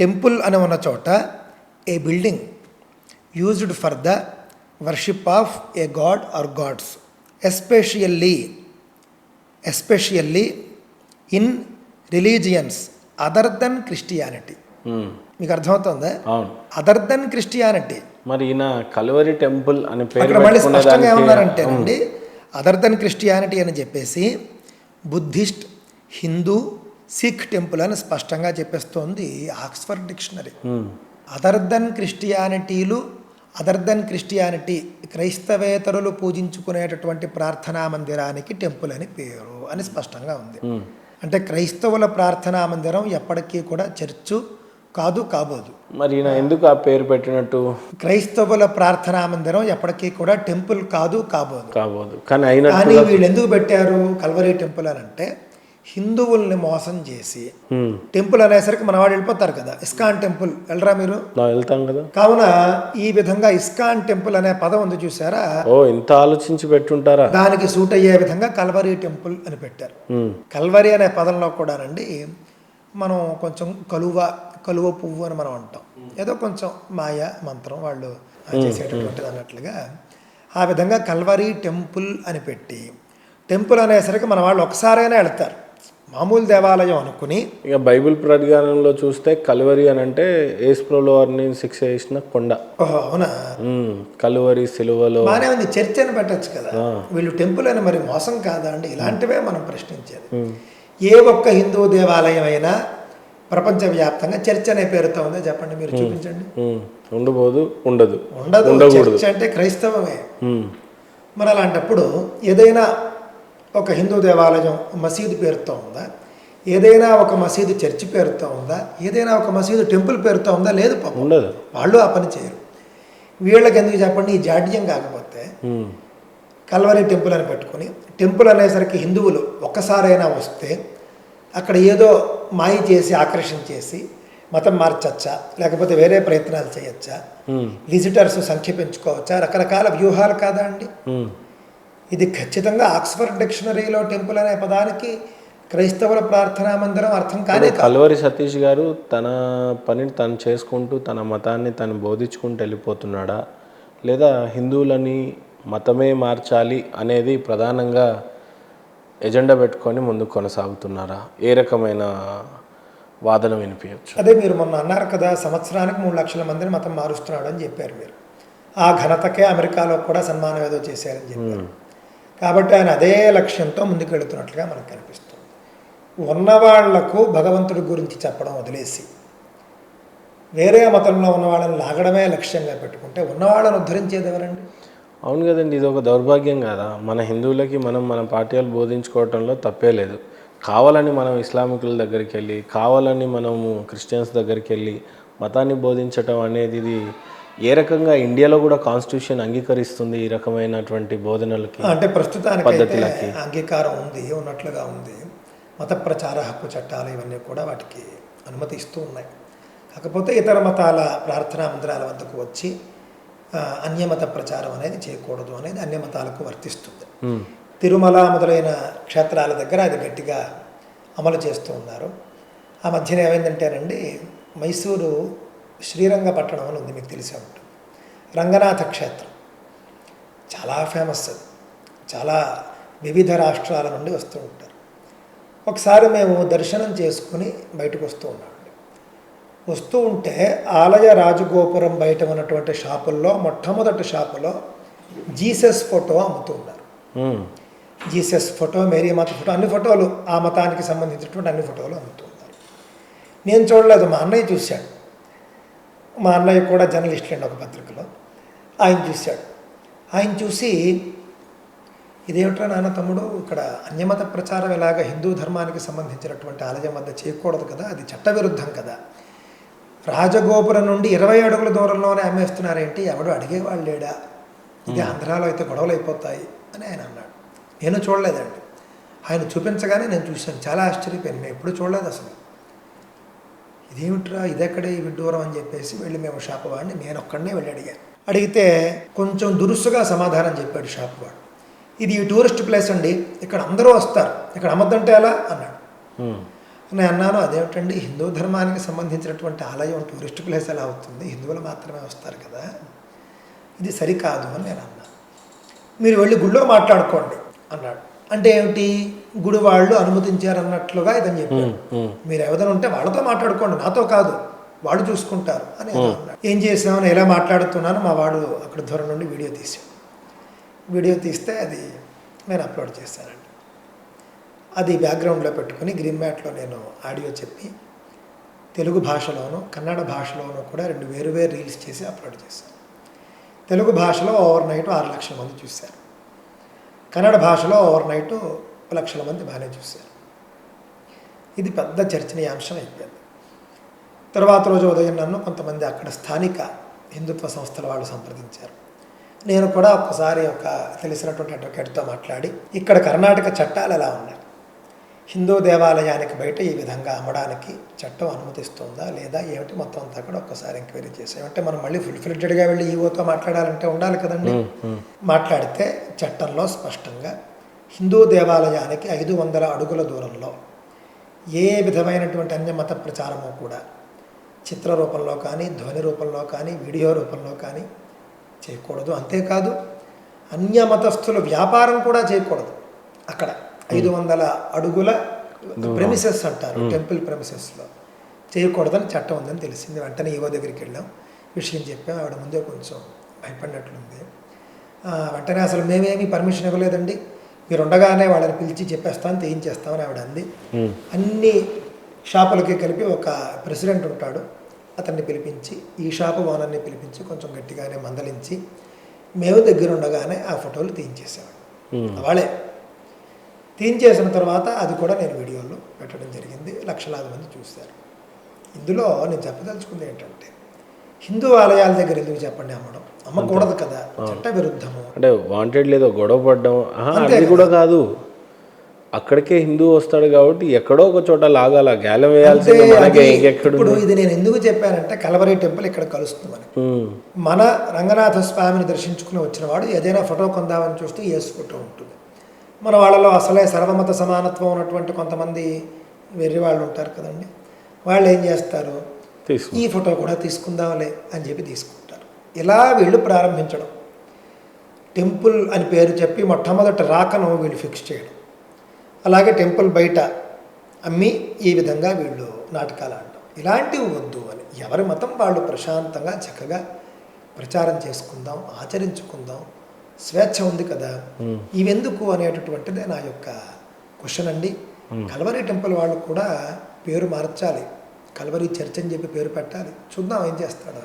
Temple అని ఉన్న చోట a building used for the worship of a god or gods especially in religions other than Christianity. మీకు అర్థమవుతుందా? Other than Christianity. మరి ఈయన కల్వరి టెంపుల్ అని పేరు మళ్ళీ స్పష్టంగా ఏమన్నారంటేనండి, అదర్ దెన్ క్రిస్టియానిటీ అని చెప్పేసి బుద్ధిస్ట్, హిందూ, సిక్ టెంపుల్ అని స్పష్టంగా చెప్పేస్తోంది Oxford dictionary. Other than Christianity క్రైస్తవేతరులు పూజించుకునేటటువంటి ప్రార్థనా మందిరానికి టెంపుల్ అని పేరు అని స్పష్టంగా ఉంది. అంటే క్రైస్తవుల ప్రార్థనా మందిరం ఎప్పటికీ కూడా చర్చు కాదు, కాబోదు. మరి ఈయన ఎందుకు ఆ పేరు పెట్టినట్టు? క్రైస్తవుల ప్రార్థనా మందిరం ఎప్పటికీ కూడా టెంపుల్ కాదు, కాబోదు. కానీ వీళ్ళు ఎందుకు పెట్టారు కల్వరీ టెంపుల్ అని అంటే, హిందువుల్ని మోసం చేసి టెంపుల్ అనేసరికి మన వాళ్ళు వెళ్ళిపోతారు కదా, ఇస్కాన్ టెంపుల్ వెళ్ళరా మీరు? వెళ్తాం కదా. కావున ఈ విధంగా ఇస్కాన్ టెంపుల్ అనే పదం ఉంది చూసారా, ఇంత ఆలోచించి పెట్టుంటారా? దానికి సూట్ అయ్యే విధంగా కల్వరీ టెంపుల్ అని పెట్టారు. కల్వరీ అనే పదంలో కూడానండి మనం కొంచెం కలువ పువ్వు అని మనం అంటాం, ఏదో కొంచెం మాయ మంత్రం వాళ్ళు చేసేటటువంటిది అన్నట్లుగా ఆ విధంగా కల్వరీ టెంపుల్ అని పెట్టి, టెంపుల్ అనేసరికి మన వాళ్ళు ఒకసారైనా వెళ్తారు, మామూలు దేవాలయం అనుకుని. ఇక బైబిల్ ప్రకారంలో చూస్తే కల్వరి అని అంటే యేసుప్రభుల వారిని శిక్ష చేసిన కొండ. అవునా? కల్వరి సిలువలో బాగానే ఉంది, చర్చ్ అని పెట్టచ్చు కదా. వీళ్ళు టెంపుల్ అని మరి మోసం కాదా అండి? ఇలాంటివే మనం ప్రశ్నించేది. ఏ ఒక్క హిందూ దేవాలయం అయినా ప్రపంచవ్యాప్తంగా చర్చ్ అనే పేరుతో ఉందో చెప్పండి, మీరు చూపించండి. ఉండదు. చర్చ్ అంటే క్రైస్తవమే. మరి అలాంటప్పుడు ఏదైనా ఒక హిందూ దేవాలయం మసీదు పేరుతో ఉందా? ఏదైనా ఒక మసీదు చర్చి పేరుతో ఉందా? ఏదైనా ఒక మసీదు టెంపుల్ పేరుతో ఉందా? లేదు, పాపం ఉండదు. వాళ్ళు ఆ పని చేయరు. వీళ్ళకి ఎందుకు చెప్పండి ఈ జాడ్యం? కాకపోతే కల్వరీ టెంపుల్ అని పెట్టుకుని, టెంపుల్ అనేసరికి హిందువులు ఒక్కసారైనా వస్తే అక్కడ ఏదో మాయ చేసి ఆకర్షించేసి మతం మార్చచ్చా, లేకపోతే వేరే ప్రయత్నాలు చేయొచ్చా, విజిటర్స్ సంఖ్య పెంచుకోవచ్చా, రకరకాల వ్యూహాలు కాదా అండి. ఇది ఖచ్చితంగా ఆక్స్ఫర్డ్ డిక్షనరీలో టెంపుల్ అనే పదానికి క్రైస్తవుల ప్రార్థనా మందిరం అర్థం కాదే. కల్వరి సతీష్ గారు తన పనిని తను చేసుకుంటూ తన మతాన్ని తను బోధించుకుంటూ వెళ్ళిపోతున్నాడా, లేదా హిందువులని మతమే మార్చాలి అనేది ప్రధానంగా ఎజెండా పెట్టుకొని ముందుకు కొనసాగుతున్నారా? ఏ రకమైన వాదన వినిపించచ్చు? అదే మీరు మొన్న అన్నారు కదా, సంవత్సరానికి 3 లక్షల మందిని మతం మారుస్తున్నాడు అని చెప్పారు మీరు. ఆ ఘనతకే అమెరికాలో కూడా సన్మానం ఏదో చేశారని చెప్పారు. కాబట్టి ఆయన అదే లక్ష్యంతో ముందుకు వెళుతున్నట్లుగా మనకు కనిపిస్తుంది. ఉన్నవాళ్లకు భగవంతుడి గురించి చెప్పడం వదిలేసి వేరే మతంలో ఉన్న వాళ్ళని లాగడమే లక్ష్యంగా పెట్టుకుంటే ఉన్నవాళ్ళని ఉద్ధరించేది ఎవరండి? అవును కదండి, ఇది ఒక దౌర్భాగ్యం కదా. మన హిందువులకి మన పాఠ్యాలు బోధించుకోవటంలో తప్పే లేదు. కావాలని మనం ఇస్లామికుల దగ్గరికి వెళ్ళి, కావాలని మనము క్రిస్టియన్స్ దగ్గరికి వెళ్ళి మతాన్ని బోధించటం అనేది ఇది ఏ రకంగా ఇండియాలో కూడా కాన్స్టిట్యూషన్ అంగీకరిస్తుంది ఈ రకమైనటువంటి బోధనలకి? అంటే ప్రస్తుతానికి అంగీకారం ఉంది, ఉన్నట్లుగా ఉంది. మత ప్రచార హక్కు చట్టాలు ఇవన్నీ కూడా వాటికి అనుమతి ఇస్తూ ఉన్నాయి. కాకపోతే ఇతర మతాల ప్రార్థనా మందిరాల వద్దకు వచ్చి అన్యమత ప్రచారం అనేది చేయకూడదు అనేది అన్య మతాలకు వర్తిస్తుంది. తిరుమల మొదలైన క్షేత్రాల దగ్గర అది గట్టిగా అమలు చేస్తూ ఉన్నారు. ఆ మధ్యన ఏమైందంటేనండి, మైసూరు శ్రీరంగపట్టణం అని ఉంది, మీకు తెలిసే ఉంటుంది. రంగనాథ క్షేత్రం చాలా ఫేమస్, అది చాలా వివిధ రాష్ట్రాల నుండి వస్తూ ఉంటారు. ఒకసారి మేము దర్శనం చేసుకుని బయటకు వస్తూ ఉంటే ఆలయ రాజగోపురం బయట ఉన్నటువంటి షాపుల్లో మొట్టమొదటి షాపులో జీసస్ ఫోటో అమ్ముతూ ఉన్నారు. జీసస్ ఫోటో, మేరీ మాత ఫోటో, అన్ని ఫోటోలు, ఆ మతానికి సంబంధించినటువంటి అన్ని ఫోటోలు అమ్ముతూ ఉన్నారు. నేను చూడలేదు, మా అన్నయ్య చూశాడు. మా అన్నయ్య కూడా జర్నలిస్ట్ అండి ఒక పత్రికలో. ఆయన చూశాడు. ఆయన చూసి, ఇదేమిట్రా నాన్న తమ్ముడు, ఇక్కడ అన్యమత ప్రచారం ఇలాగ హిందూ ధర్మానికి సంబంధించినటువంటి ఆలయం వద్ద చేయకూడదు కదా, అది చట్టవిరుద్ధం కదా, రాజగోపురం నుండి 20 అడుగుల దూరంలోనే అమ్మేస్తున్నారేంటి, ఎవడు అడిగేవాళ్ళు లేడా, ఇది ఆంధ్రాలో అయితే గొడవలు అయిపోతాయి అని ఆయన అన్నాడు. నేను చూడలేదండి, ఆయన చూపించగానే నేను చూశాను. చాలా ఆశ్చర్యపోయాను, నేను ఎప్పుడు చూడలేదు అసలు. ఇదేమిట్రా, ఇదెక్కడే ఈ విడ్డూరం అని చెప్పేసి వెళ్ళి మేము షాపు వాడిని నేను ఒక్కడనే వెళ్ళి అడిగితే కొంచెం దురుసుగా సమాధానం చెప్పాడు షాపు వాడు. ఇది టూరిస్ట్ ప్లేస్ అండి, ఇక్కడ అందరూ వస్తారు, ఇక్కడ అమ్మద్దంటే ఎలా అన్నాడు. నేను అన్నాను, అదేమిటండి హిందూ ధర్మానికి సంబంధించినటువంటి ఆలయం టూరిస్ట్ ప్లేస్ ఎలా అవుతుంది, హిందువులు మాత్రమే వస్తారు కదా, ఇది సరికాదు అని నేను అన్నాను. మీరు వెళ్ళి గుళ్ళో మాట్లాడుకోండి అన్నాడు. అంటే ఏమిటి, గుడి వాళ్ళు అనుమతించారన్నట్లుగా ఇదని చెప్పారు. మీరు ఏదైనా ఉంటే వాళ్ళతో మాట్లాడుకోండి, నాతో కాదు, వాళ్ళు చూసుకుంటారు అని అన్నాడు. ఏం చేసామని ఎలా మాట్లాడుతున్నాను, మా వాడు అక్కడ దూరం నుండి వీడియో తీసాడు. వీడియో తీస్తే అది నేను అప్లోడ్ చేశానండి. అది బ్యాక్గ్రౌండ్లో పెట్టుకుని గ్రీన్ మ్యాట్లో నేను ఆడియో చెప్పి తెలుగు భాషలోను కన్నడ భాషలోనూ కూడా 2 వేరు రీల్స్ చేసి అప్లోడ్ చేశాను. తెలుగు భాషలో ఓవర్ నైట్ 6 లక్షల మంది చూశారు. కన్నడ భాషలో ఓవర్ నైట్ 1 లక్షల మంది బాగానే చూశారు. ఇది పెద్ద చర్చనీయాంశం అయిపోయింది. తర్వాత రోజు ఉదయం నన్ను కొంతమంది అక్కడ స్థానిక హిందుత్వ సంస్థల వాళ్ళు సంప్రదించారు. నేను కూడా ఒక్కసారి తెలిసినటువంటి అడ్వకేట్తో మాట్లాడి, ఇక్కడ కర్ణాటక చట్టాలు ఎలా ఉన్నాయి, హిందూ దేవాలయానికి బయట ఈ విధంగా అమ్మడానికి చట్టం అనుమతిస్తుందా లేదా ఏమిటి మొత్తం అంతా కూడా ఒక్కసారి ఎంక్వైరీ చేసాం. అంటే మనం మళ్ళీ ఫుల్ఫిల్డ్గా వెళ్ళి ఈవోతో మాట్లాడాలంటే ఉండాలి కదండి. మాట్లాడితే చట్టంలో స్పష్టంగా హిందూ దేవాలయానికి 500 అడుగుల దూరంలో ఏ విధమైనటువంటి అన్యమత ప్రచారము కూడా చిత్ర రూపంలో కానీ ధ్వని రూపంలో కానీ వీడియో రూపంలో కానీ చేయకూడదు. అంతేకాదు అన్యమతస్థుల వ్యాపారం కూడా చేయకూడదు. అక్కడ 500 అడుగుల ప్రెమిసెస్ అంటారు, టెంపుల్ ప్రెమిసెస్లో చేయకూడదని చట్టం ఉందని తెలిసింది. వెంటనే ఈవో దగ్గరికి వెళ్ళాం, విషయం చెప్పాం. ఆవిడ ముందే కొంచెం భయపడినట్లుంది. వెంటనే అసలు మేమేమీ పర్మిషన్ ఇవ్వలేదండి, మీరు ఉండగానే వాళ్ళని పిలిచి చెప్పేస్తాను చేయించేస్తామని ఆవిడ అంది. అన్ని షాపులకి కలిపి ఒక ప్రెసిడెంట్ ఉంటాడు, అతన్ని పిలిపించి ఈ షాపు ఓనర్ని పిలిపించి కొంచెం గట్టిగానే మందలించి మేము దగ్గర ఉండగానే ఆ ఫోటోలు తీయించేసేవాడు. వాళ్ళే తీయించేసిన తర్వాత అది కూడా నేను వీడియోలో పెట్టడం జరిగింది. లక్షలాది మంది చూశారు. ఇందులో నేను చెప్పదలుచుకుంది ఏంటంటే, హిందూ ఆలయాల దగ్గర ఎందుకు చెప్పండి అమ్మకూడదు కదా, చట్ట విరుద్ధము. అంటే వాంటెడ్ లేదో గొడవ పడ్డం అది కూడా కాదు, అక్కడికే హిందూ వస్తాడు కాబట్టి ఎక్కడో ఒక చోట లాగాల గ్యాలం వేయాల్సింది. ఇప్పుడు ఇది నేను ఎందుకు చెప్పానంటే, కలవరి టెంపుల్ ఇక్కడ కలుస్తుంది మనకి. మన రంగనాథ స్వామిని దర్శించుకుని వచ్చిన వాడు ఏదైనా ఫోటో కొందామని చూస్తే యేసు ఫోటో ఉంటుంది. మన వాళ్ళలో అసలే సర్వమత సమానత్వం ఉన్నటువంటి కొంతమంది వెర్రి వాళ్ళు ఉంటారు కదండి, వాళ్ళు ఏం చేస్తారు, ఈ ఫోటో కూడా తీసుకుందాంలే అని చెప్పి తీసుకుంటారు. ఇలా వీళ్ళు ప్రారంభించడం, టెంపుల్ అని పేరు చెప్పి మొట్టమొదటి రాకను వీళ్ళు ఫిక్స్ చేయడం, అలాగే టెంపుల్ బయట అమ్మి ఈ విధంగా వీళ్ళు నాటకాలు ఆడటం, ఇలాంటివి వద్దు అని. ఎవరి మతం వాళ్ళు ప్రశాంతంగా చక్కగా ప్రచారం చేసుకుందాం, ఆచరించుకుందాం, స్వేచ్ఛ ఉంది కదా, ఇవెందుకు అనేటటువంటిదే నా యొక్క క్వశ్చన్ అండి. కల్వరి టెంపుల్ వాళ్ళు కూడా పేరు మార్చాలి, కల్వరి చర్చ్ అని చెప్పి పేరు పెట్టాలి. చూద్దాం ఏం చేస్తాడు.